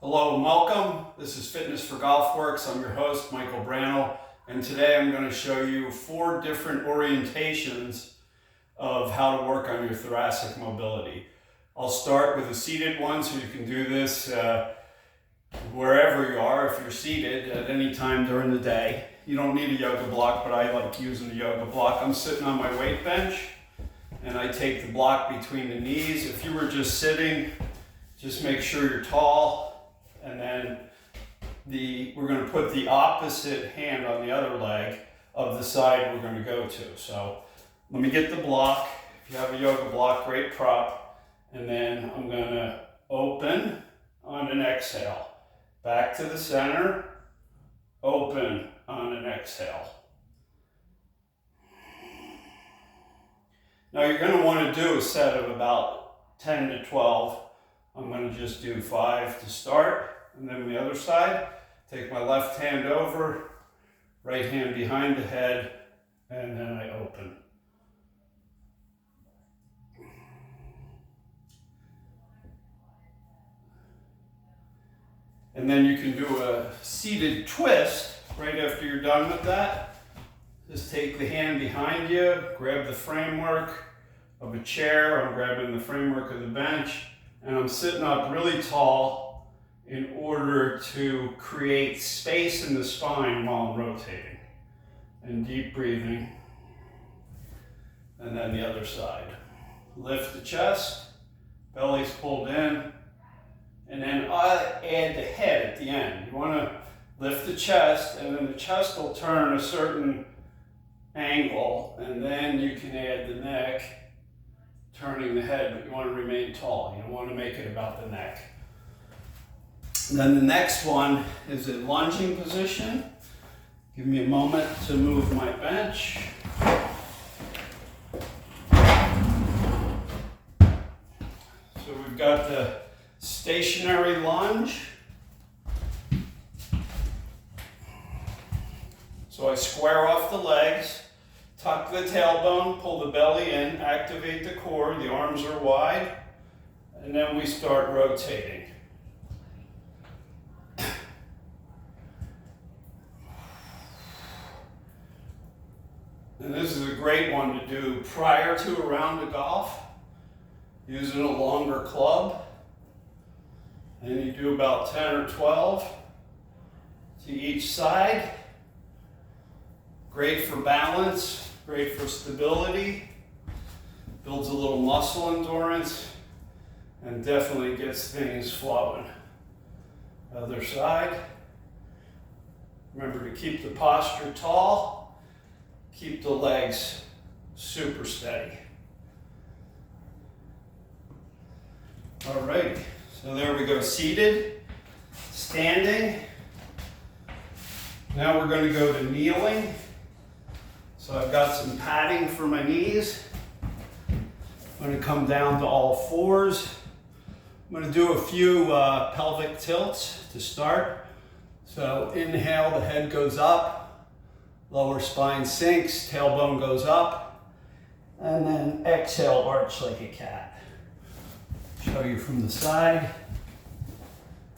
Hello and welcome. This is Fitness for Golf Works. I'm your host, Michael Brannell, and today I'm going to show you 4 different orientations of how to work on your thoracic mobility. I'll start with a seated one, so you can do this wherever you are. If you're seated at any time during the day, you don't need a yoga block, but I like using a yoga block. I'm sitting on my weight bench and I take the block between the knees. If you were just sitting, just make sure you're tall. And then we're going to put the opposite hand on the other leg of the side we're going to go to. So let me get the block. If you have a yoga block, great prop. And then I'm going to open on an exhale. Back to the center, open on an exhale. Now you're going to want to do a set of about 10 to 12. I'm going to just do 5 to start, and then the other side. Take my left hand over, right hand behind the head, and then I open. And then you can do a seated twist right after you're done with that. Just take the hand behind you, grab the framework of a chair. I'm grabbing the framework of the bench. And I'm sitting up really tall in order to create space in the spine while I'm rotating. And deep breathing. And then the other side. Lift the chest, belly's pulled in, and then I add the head at the end. You want to lift the chest, and then the chest will turn a certain angle, and then you can add the neck, turning the head, but you want to remain tall. You don't want to make it about the neck. And then the next one is a lunging position. Give me a moment to move my bench. So we've got the stationary lunge. So I square off the legs. Tuck the tailbone, pull the belly in, activate the core, the arms are wide, and then we start rotating. And this is a great one to do prior to a round of golf, using a longer club. And you do about 10 or 12 to each side. Great for balance. Great for stability, builds a little muscle endurance, and definitely gets things flowing. Other side. Remember to keep the posture tall, keep the legs super steady. Alrighty, so there we go, seated, standing. Now we're going to go to kneeling. So I've got some padding for my knees. I'm going to come down to all fours. I'm going to do a few pelvic tilts to start. So inhale, the head goes up, lower spine sinks, tailbone goes up, and then exhale, arch like a cat. Show you from the side.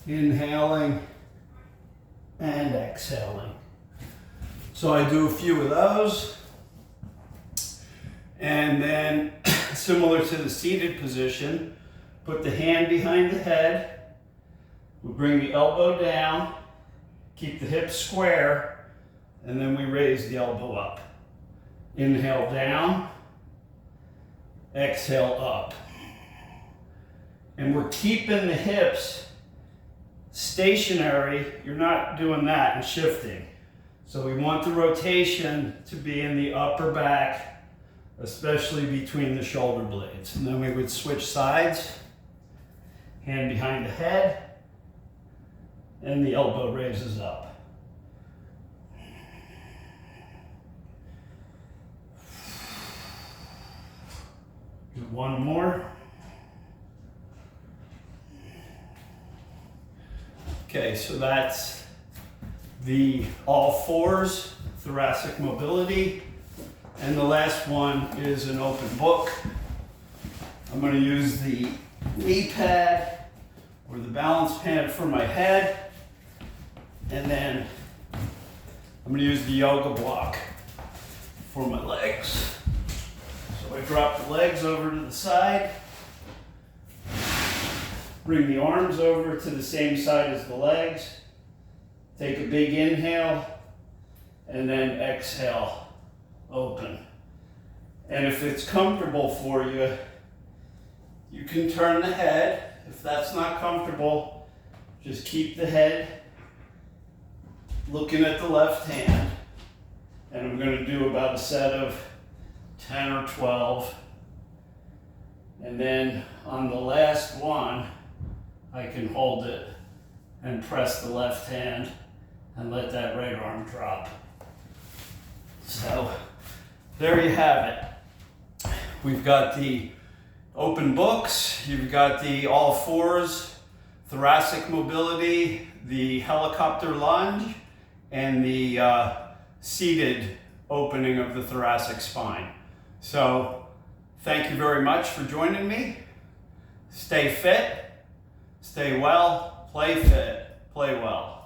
Inhaling and exhaling. So I do a few of those. And then, similar to the seated position, put the hand behind the head. We bring the elbow down, keep the hips square, and then we raise the elbow up. Inhale down, exhale up. And we're keeping the hips stationary. You're not doing that and shifting. So we want the rotation to be in the upper back, especially between the shoulder blades. And then we would switch sides, hand behind the head, and the elbow raises up. Do one more. Okay, so that's the all fours, thoracic mobility. And the last one is an open book. I'm going to use the knee pad or the balance pad for my head. And then I'm going to use the yoga block for my legs. So I drop the legs over to the side, bring the arms over to the same side as the legs, take a big inhale, and then exhale, open. And if it's comfortable for you, you can turn the head. If that's not comfortable, just keep the head looking at the left hand. And I'm going to do about a set of 10 or 12. And then on the last one, I can hold it and press the left hand and let that right arm drop. So there you have it. We've got the open books, you've got the all fours, thoracic mobility, the helicopter lunge, and the seated opening of the thoracic spine. So thank you very much for joining me. Stay fit, stay well, play fit, play well.